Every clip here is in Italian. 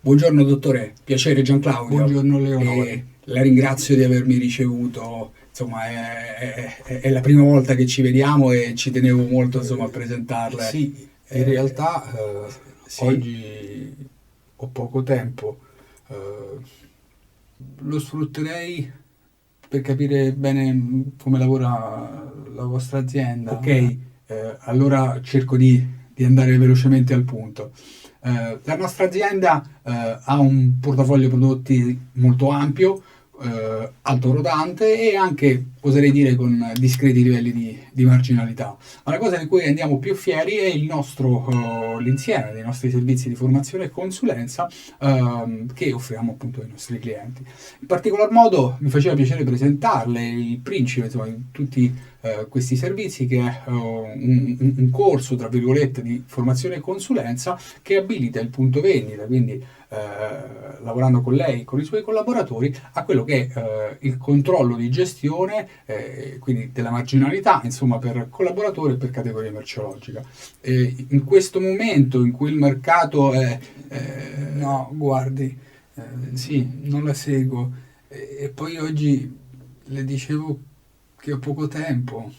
Buongiorno dottore, piacere Gianclaudio. Buongiorno Leonore. La ringrazio di avermi ricevuto, insomma è la prima volta che ci vediamo e ci tenevo molto insomma a presentarle. Sì, in realtà sì. oggi ho poco tempo, lo sfrutterei per capire bene come lavora la vostra azienda. Ok, allora cerco di andare velocemente al punto. La nostra azienda ha un portafoglio prodotti molto ampio, alto rodante e anche, oserei dire, con discreti livelli di marginalità. Ma la cosa di cui andiamo più fieri è l'insieme dei nostri servizi di formazione e consulenza che offriamo appunto ai nostri clienti. In particolar modo mi faceva piacere presentarle il principe insomma, di tutti questi servizi che è un corso tra virgolette di formazione e consulenza che abilita il punto vendita, quindi lavorando con lei e con i suoi collaboratori a quello che è il controllo di gestione quindi della marginalità insomma per collaboratori e per categoria merceologica. In questo momento in cui il mercato è No, guardi, sì, non la seguo. E poi oggi le dicevo che ho poco tempo.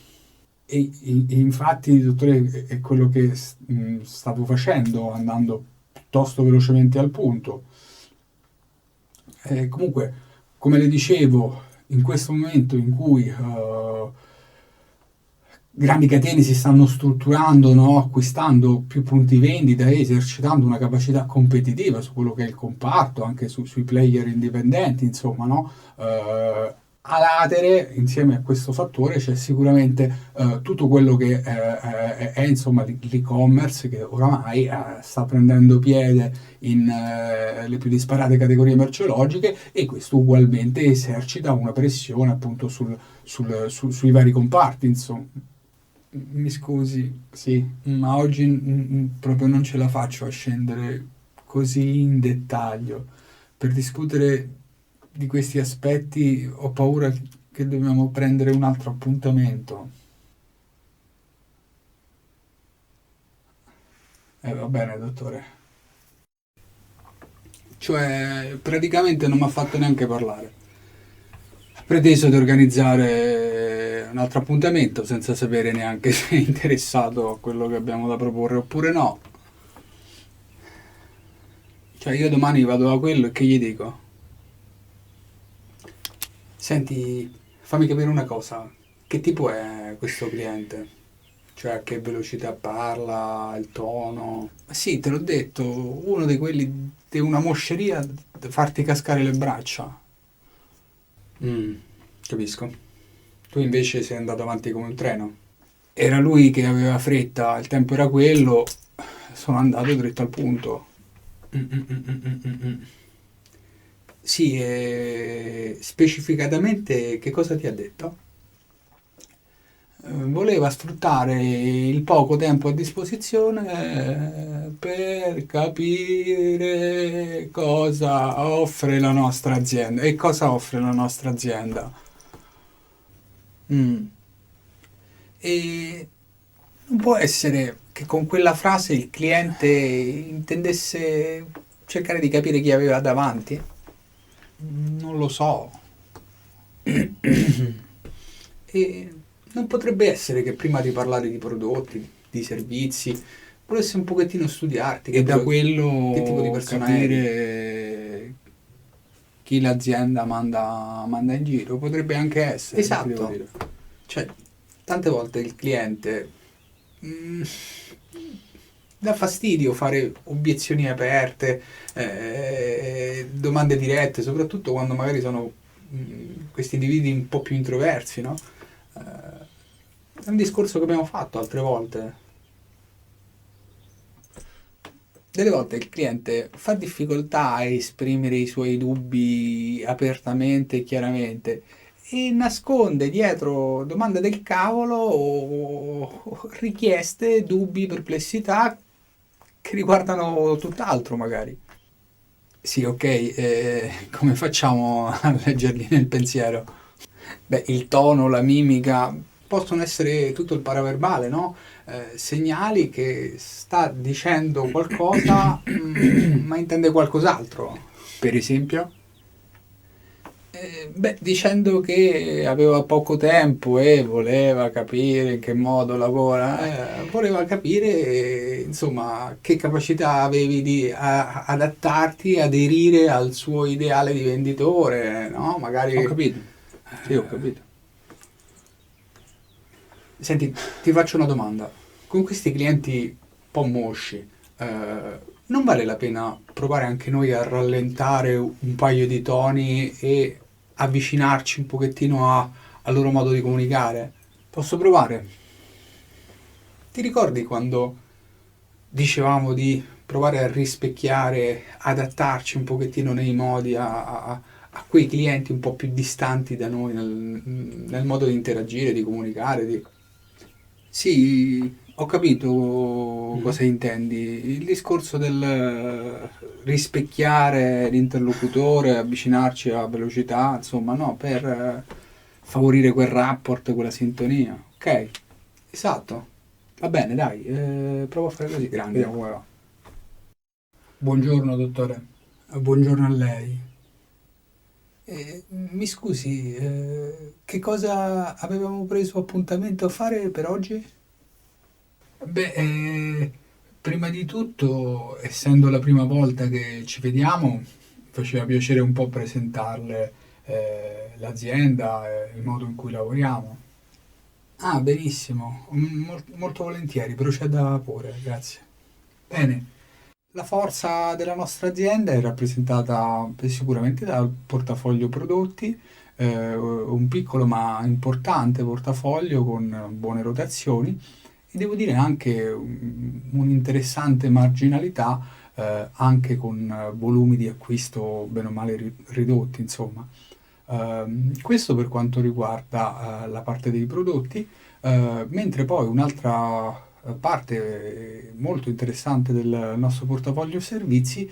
infatti, dottore, è quello che stavo facendo, andando piuttosto velocemente al punto. Comunque, come le dicevo, in questo momento in cui grandi catene si stanno strutturando, no? Acquistando più punti vendita e esercitando una capacità competitiva su quello che è il comparto, anche sui player indipendenti, insomma, no? A latere, insieme a questo fattore, c'è sicuramente tutto quello che è insomma l'e-commerce che oramai sta prendendo piede in le più disparate categorie merceologiche e questo ugualmente esercita una pressione appunto sui vari comparti, insomma. Mi scusi, Sì. ma oggi proprio non ce la faccio a scendere così in dettaglio. Per discutere di questi aspetti ho paura che dobbiamo prendere un altro appuntamento. Va bene, dottore. Cioè, praticamente non mi ha fatto neanche parlare. Ha preteso di organizzare un altro appuntamento senza sapere neanche se è interessato a quello che abbiamo da proporre oppure no. Cioè, io domani vado da quello e che gli dico? Senti, fammi capire una cosa. Che tipo è questo cliente? Cioè, a che velocità parla, il tono? Ma sì, te l'ho detto, uno di quelli di una mosceria da farti cascare le braccia. Capisco. Tu invece sei andato avanti come un treno. Era lui che aveva fretta, il tempo era quello, sono andato dritto al punto. Sì, specificatamente che cosa ti ha detto? Voleva sfruttare il poco tempo a disposizione per capire cosa offre la nostra azienda. E cosa offre la nostra azienda? Mm. E non può essere che con quella frase il cliente intendesse cercare di capire chi aveva davanti? Non lo so. E non potrebbe essere che prima di parlare di prodotti, di servizi, volesse un pochettino studiarti E da che tipo di quello persona eri. capire chi l'azienda manda in giro potrebbe anche essere, ti devo Esatto. dire. Cioè, tante volte il cliente dà fastidio fare obiezioni aperte, domande dirette, soprattutto quando magari sono questi individui un po' più introversi, no? È un discorso che abbiamo fatto altre volte. Delle volte il cliente fa difficoltà a esprimere i suoi dubbi apertamente e chiaramente e nasconde dietro domande del cavolo o richieste, dubbi, perplessità che riguardano tutt'altro magari. Sì, ok, come facciamo a leggerli nel pensiero? Beh, il tono, la mimica possono essere tutto il paraverbale, no? segnali che sta dicendo qualcosa, ma intende qualcos'altro. Per esempio? Dicendo che aveva poco tempo e voleva capire in che modo lavora, voleva capire, insomma, che capacità avevi di adattarti, aderire al suo ideale di venditore, no? Magari... Ho capito. Sì, ho capito. Senti, ti faccio una domanda. Con questi clienti un po' mosci, non vale la pena provare anche noi a rallentare un paio di toni e avvicinarci un pochettino al loro modo di comunicare? Posso provare? Ti ricordi quando dicevamo di provare a rispecchiare, adattarci un pochettino nei modi a quei clienti un po' più distanti da noi nel modo di interagire, di comunicare, di... Sì, ho capito Mhm. cosa intendi. Il discorso del rispecchiare l'interlocutore, avvicinarci a velocità, insomma, no, per favorire quel rapport, quella sintonia. Ok, Esatto. va bene, dai, provo a fare così. Grande. Vediamo come va. Buongiorno dottore. Buongiorno a lei. Mi scusi, che cosa avevamo preso appuntamento a fare per oggi? Beh, prima di tutto, essendo la prima volta che ci vediamo, faceva piacere un po' presentarle l'azienda e il modo in cui lavoriamo. Ah, benissimo, molto volentieri, proceda pure, grazie. Bene, la forza della nostra azienda è rappresentata sicuramente dal portafoglio prodotti, un piccolo ma importante portafoglio con buone rotazioni e devo dire anche un'interessante marginalità, anche con volumi di acquisto bene o male ridotti, insomma. Questo per quanto riguarda la parte dei prodotti, mentre poi un'altra parte molto interessante del nostro portafoglio servizi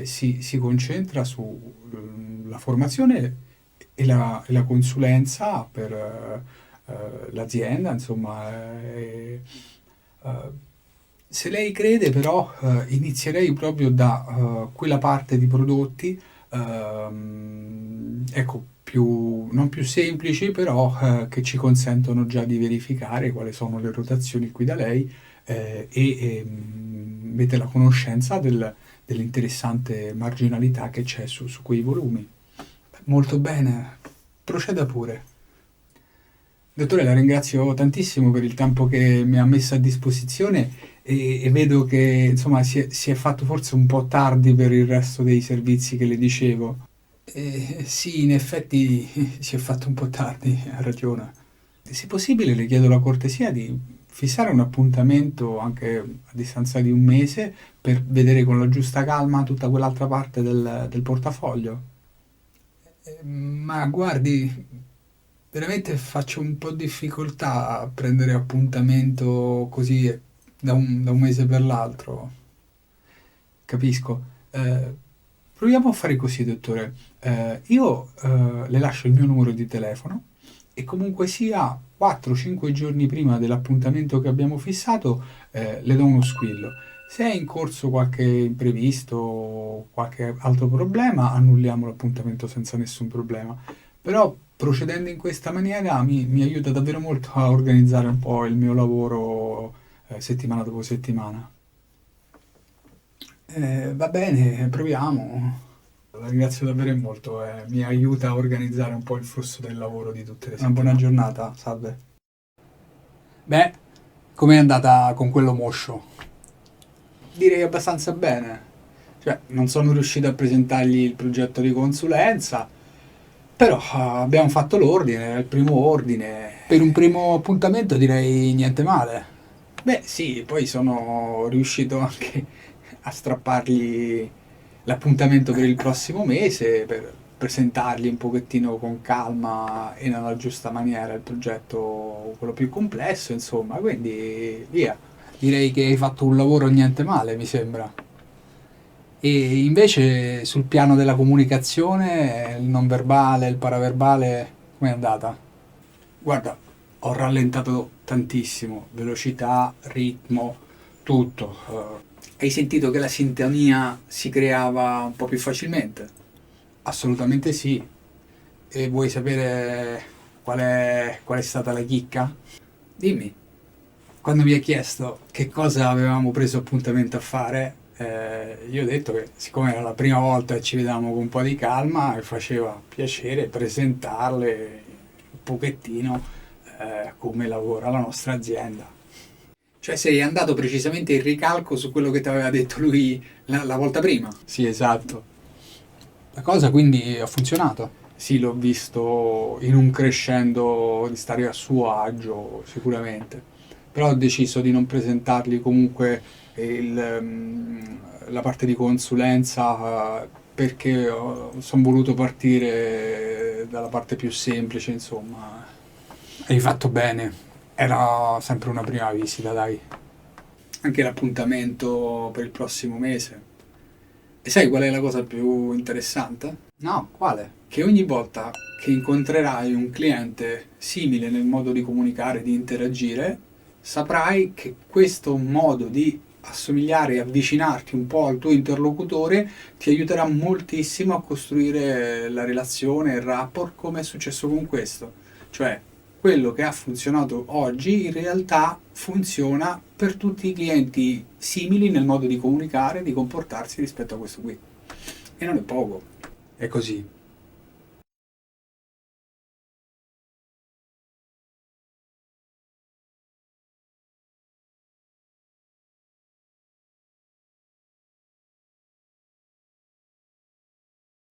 si concentra sulla formazione e la consulenza per l'azienda, insomma. Se lei crede però inizierei proprio da quella parte di prodotti, ecco, non più semplici, però che ci consentono già di verificare quali sono le rotazioni qui da lei mette la conoscenza dell'interessante marginalità che c'è su quei volumi. Molto bene, proceda pure. Dottore, la ringrazio tantissimo per il tempo che mi ha messo a disposizione e vedo che insomma si è fatto forse un po' tardi per il resto dei servizi che le dicevo. Sì, in effetti si è fatto un po' tardi, ha ragione. Se possibile, le chiedo la cortesia di fissare un appuntamento anche a distanza di un mese per vedere con la giusta calma tutta quell'altra parte del portafoglio. Ma guardi, veramente faccio un po' difficoltà a prendere appuntamento così da un mese per l'altro. Capisco. Proviamo a fare così, dottore. Io le lascio il mio numero di telefono e comunque sia 4-5 giorni prima dell'appuntamento che abbiamo fissato, le do uno squillo. Se è in corso qualche imprevisto o qualche altro problema, annulliamo l'appuntamento senza nessun problema. Però procedendo in questa maniera mi aiuta davvero molto a organizzare un po' il mio lavoro settimana dopo settimana. Va bene, proviamo. La ringrazio davvero molto, mi aiuta a organizzare un po' il flusso del lavoro di tutte le settimane. Una buona giornata, salve. Beh, com'è andata con quello moscio? Direi abbastanza bene. Cioè, non sono riuscito a presentargli il progetto di consulenza, però abbiamo fatto l'ordine, il primo ordine. Per un primo appuntamento direi niente male. Beh, sì, poi sono riuscito anche a strappargli l'appuntamento per il prossimo mese per presentargli un pochettino con calma e nella giusta maniera il progetto, quello più complesso, insomma, quindi via. Direi che hai fatto un lavoro niente male, mi sembra. E invece sul piano della comunicazione, il non verbale, il paraverbale, com'è andata? Guarda, ho rallentato tantissimo, velocità, ritmo, tutto. Hai sentito che la sintonia si creava un po' più facilmente? Assolutamente sì. E vuoi sapere qual è stata la chicca? Dimmi. Quando mi hai chiesto che cosa avevamo preso appuntamento a fare, io ho detto che siccome era la prima volta e ci vedevamo con un po' di calma, mi faceva piacere presentarle un pochettino come lavora la nostra azienda. Cioè sei andato precisamente in ricalco su quello che ti aveva detto lui la volta prima? Sì, esatto. La cosa quindi ha funzionato? Sì, l'ho visto in un crescendo di stare a suo agio, sicuramente. Però ho deciso di non presentargli comunque la parte di consulenza perché sono voluto partire dalla parte più semplice, insomma. Hai fatto bene. Era sempre una prima visita, dai. Anche l'appuntamento per il prossimo mese. E sai qual è la cosa più interessante? No, quale? Che ogni volta che incontrerai un cliente simile nel modo di comunicare, di interagire, saprai che questo modo di assomigliare e avvicinarti un po' al tuo interlocutore ti aiuterà moltissimo a costruire la relazione, il rapport, come è successo con questo. Cioè, quello che ha funzionato oggi in realtà funziona per tutti i clienti simili nel modo di comunicare, di comportarsi rispetto a questo qui. E non è poco. È così.